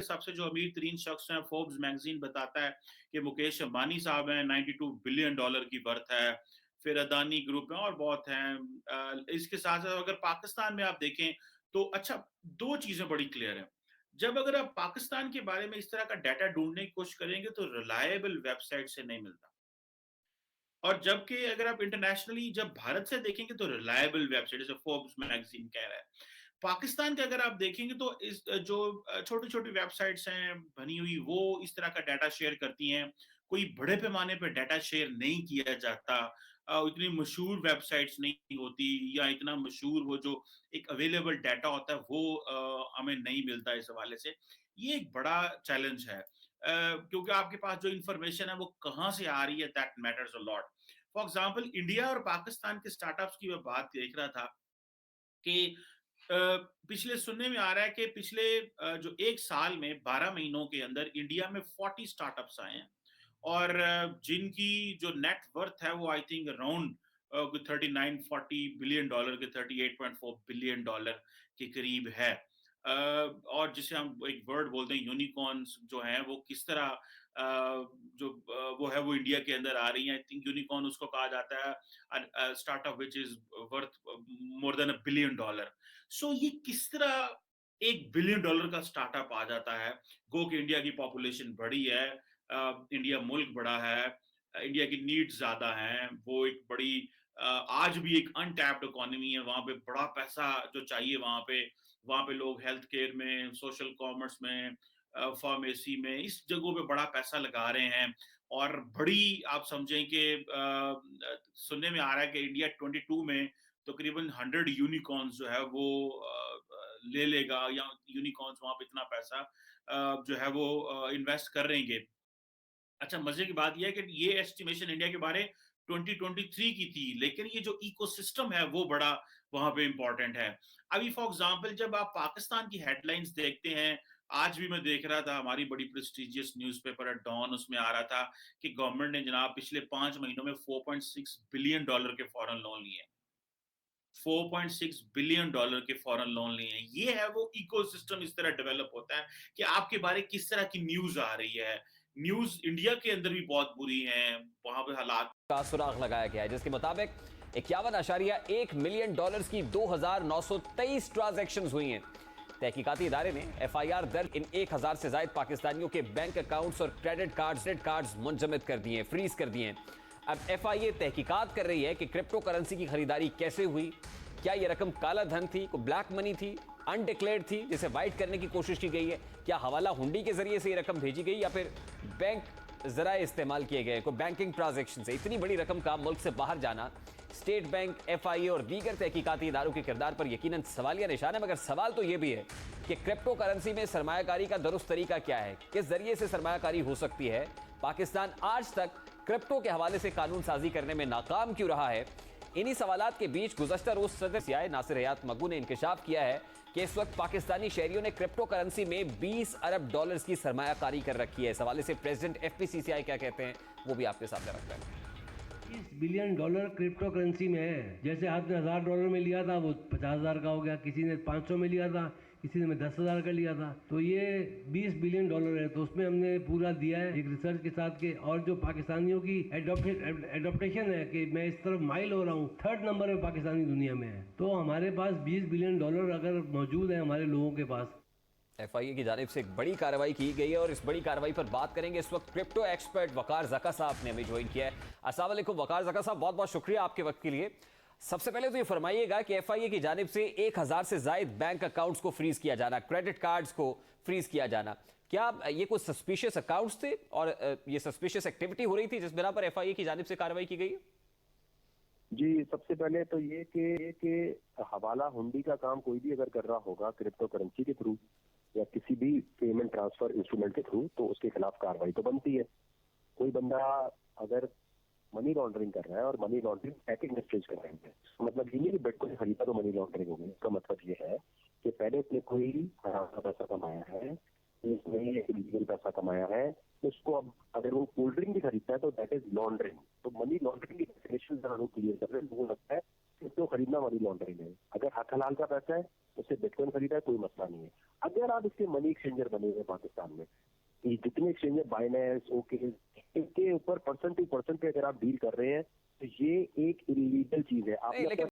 हिसाब से जो अमीर तरीन शख्स हैं, फोर्ब्स मैगजीन बताता है कि मुकेश अंबानी साहब हैं, 92 बिलियन डॉलर की वर्थ है, फिर अदानी ग्रुप है और बहुत हैं। इसके साथ साथ अगर पाकिस्तान में आप देखें तो अच्छा, दो चीजें बड़ी क्लियर है। जब अगर आप पाकिस्तान के बारे में इस तरह का डाटा ढूंढने की कोशिश करेंगे तो रिलायबल वेबसाइट से नहीं मिलता, और जबकि अगर आप इंटरनेशनली जब भारत से देखेंगे तो रिलायबल वेबसाइट, जैसे फोर्ब्स मैगजीन कह रहा है। पाकिस्तान के अगर आप देखेंगे तो इस जो छोटी-छोटी वेबसाइट्स हैं बनी हुई, वो इस तरह का डाटा शेयर करती हैं। कोई बड़े पैमाने पे डाटा शेयर नहीं किया जाता। इतनी मशहूर वेबसाइट्स नहीं होती, या इतना मशहूर वो जो एक अवेलेबल डाटा होता है वो हमें नहीं मिलता इस हवाले से। ये एक बड़ा चैलेंज है। क्योंकि आपके पास जो इन्फॉर्मेशन है वो कहाँ से आ रही है, that matters a lot. For example India और पाकिस्तान के स्टार्टअप्स की मैं बात देख रहा था कि अ, पिछले सुनने में आ रहा है कि पिछले जो 1 साल में 12 महीनों के अंदर इंडिया में 40 स्टार्टअप्स आए हैं, और जिनकी जो नेट वर्थ है वो I think around 39-40 billion dollar के 38.4 बिलियन डॉलर के करीब है। और जिसे हम एक वर्ड बोलते हैं यूनिकॉर्न्स जो हैं, वो किस तरह वो है वो इंडिया के अंदर आ रही हैं। आई थिंक यूनिकॉर्न उसको कहा जाता है startup which is worth more than a billion dollar. So ये किस तरह $1 बिलियन का स्टार्टअप आ जाता है। गो कि इंडिया की पॉपुलेशन बड़ी है, इंडिया मुल्क बड़ा है, इंडिया की नीड्स ज्यादा हैं, वो एक बड़ी आज भी एक अनटैप्ड इकोनॉमी है, वहां पे बड़ा पैसा जो चाहिए वहां पे लोग हेल्थ केयर में, सोशल कॉमर्स में, फार्मेसी में, इस जगहों पे बड़ा पैसा लगा रहे हैं। और बड़ी आप समझें कि सुनने में आ रहा है कि इंडिया 22 में तकरीबन 100 यूनिकॉर्न्स जो है वो ले लेगा, या यूनिकॉर्न्स वहां पे इतना पैसा जो है वो इन्वेस्ट कर रहेंगे। अच्छा, मजे की बात यह है कि ये एस्टिमेशन इंडिया के बारे 2023 की थी, लेकिन ये जो इकोसिस्टम है वो बड़ा वहां पे इंपॉर्टेंट है। अभी फॉर एग्जांपल जब आप पाकिस्तान की हेडलाइंस देखते हैं, आज भी मैं देख रहा था, हमारी बड़ी प्रेस्टिजियस न्यूज़पेपर है डॉन, उसमें आ रहा था कि गवर्नमेंट ने जनाब पिछले 5 महीनों में 4.6 बिलियन डॉलर के फॉरेन लोन लिए हैं। 4.6 बिलियन डॉलर के फॉरेन लोन लिए हैं। ये है वो इकोसिस्टम, इस तरह डेवलप होता है कि आपके बारे किस तरह की न्यूज आ रही है। न्यूज इंडिया के अंदर भी बहुत बुरी है, वहां पे हालात का सुराग लगाया गया है, जिसके मुताबिक 51.1 मिलियन डॉलर्स की 2,923 ट्रांजैक्शन हुई हैं। तहकीकाती इदारे ने FIR दर्ज इन 1,000 से ज्यादा पाकिस्तानियों के बैंक अकाउंट्स और क्रेडिट कार्ड्स मुंजमद कर दिए, फ्रीज कर दिए। अब FIA तहकीकात कर रही है कि क्रिप्टो करेंसी की खरीदारी कैसे हुई, क्या यह रकम काला धन थी, को ब्लैक मनी थी, अनडिक्लेयर्ड थी जिसे वाइट करने की कोशिश की गई है, क्या हवाला हुंडी के जरिए से ये रकम भेजी गई, या फिर बैंक जरा इस्तेमाल किए गए, को बैंकिंग ट्रांजेक्शन से इतनी बड़ी रकम का मुल्क से बाहर जाना स्टेट बैंक, FIA और दीगर तहकीकाती इदारों के किरदार पर यकीनन सवालिया निशान है। मगर सवाल तो यह भी है कि क्रिप्टो करेंसी में सरमायाकारी का दुरुस्त तरीका क्या है, किस जरिए से सरमायाकारी हो सकती है। पाकिस्तान आज तक क्रिप्टो के हवाले से कानून साजी करने में नाकाम क्यों रहा है। इन्हीं सवालात के बीच गुज़श्ता रोज सदर सियाए नासिर हयात मगू ने इंकशाफ किया है कि इस वक्त पाकिस्तानी शहरियों ने क्रिप्टो करेंसी में 20 अरब डॉलर्स की सरमायाकारी कर रखी है। इस हवाले से प्रेसिडेंट FPCCI क्या कहते हैं वो भी आपके सामने रखते हैं। $20 बिलियन क्रिप्टो करेंसी में है। जैसे आपने $1000 में लिया था वो 50,000 का हो गया, किसी ने 500 में लिया था, किसी ने 10,000 का लिया था, तो ये $20 बिलियन है। तो उसमें हमने पूरा दिया है एक रिसर्च के साथ के, और जो पाकिस्तानियों की एडोप्टेशन है कि मैं इस तरफ माइल हो रहा हूँ, 3rd नंबर में पाकिस्तानी दुनिया में है। तो हमारे पास $20 बिलियन अगर मौजूद है हमारे लोगों के पास। FIA की जानिब से एक बड़ी कार्रवाई की गई है और इस बड़ी कार्रवाई पर बात करेंगे। इस वक्त क्रिप्टो एक्सपर्ट वकार ज़का साहब ने हमें ज्वाइन किया है। अस्सलाम वालेकुम वकार ज़का साहब, बहुत बहुत शुक्रिया आपके वक्त के लिए। सबसे पहले तो ये फरमाइएगा कि FIA की जानिब से 1,000 से जायद बैंक अकाउंट्स को फ्रीज किया जाना, क्रेडिट कार्ड्स को फ्रीज किया जाना, क्या ये कुछ सस्पिशियस अकाउंट्स थे और ये सस्पिशियस एक्टिविटी हो रही थी जिस बिना पर FIA की जानिब से कार्रवाई की गई? जी, सबसे पहले तो ये कि हवाला हुंडी का काम कोई भी अगर कर रहा होगा क्रिप्टो करेंसी के थ्रू या किसी भी पेमेंट ट्रांसफर इंस्ट्रूमेंट के थ्रू, तो उसके खिलाफ कार्रवाई तो बनती है। कोई बंदा अगर मनी लॉन्ड्रिंग कर रहा है और मनी लॉन्ड्रिंग पैकेज में स्टेज कर रहे हैं, तो मतलब ये नहीं कि बिटकॉइन खरीदा तो मनी लॉन्ड्रिंग हो गई। इसका मतलब ये है कि पहले उसने कोई हराम का पैसा कमाया है, इसने इलीगल पैसा कमाया है, उसको अब अगर वो कोल्ड ड्रिंक भी खरीदता है तो दैट इज लॉन्ड्रिंग। तो मनी लॉन्ड्रिंग की डेफिनेशन जरा लोग क्लियर कर रहे हैं। लोगों को लगता है कि तो खरीदना मनी लॉन्ड्रिंग है। अगर हक हलाल का पैसा है, उससे बिटकॉइन खरीदा है, कोई मसला नहीं है। अगर आप इसके मनी एक्सचेंजर बने हुए पाकिस्तान पाकिस्तान में। ये जितने एक्सचेंज है, बाइनेंस, ओके, इनके ऊपर पर्सन टू पर्सन पे अगर आप डील कर रहे हैं तो ये एक इलीगल चीज है। नहीं, आपने लेकिन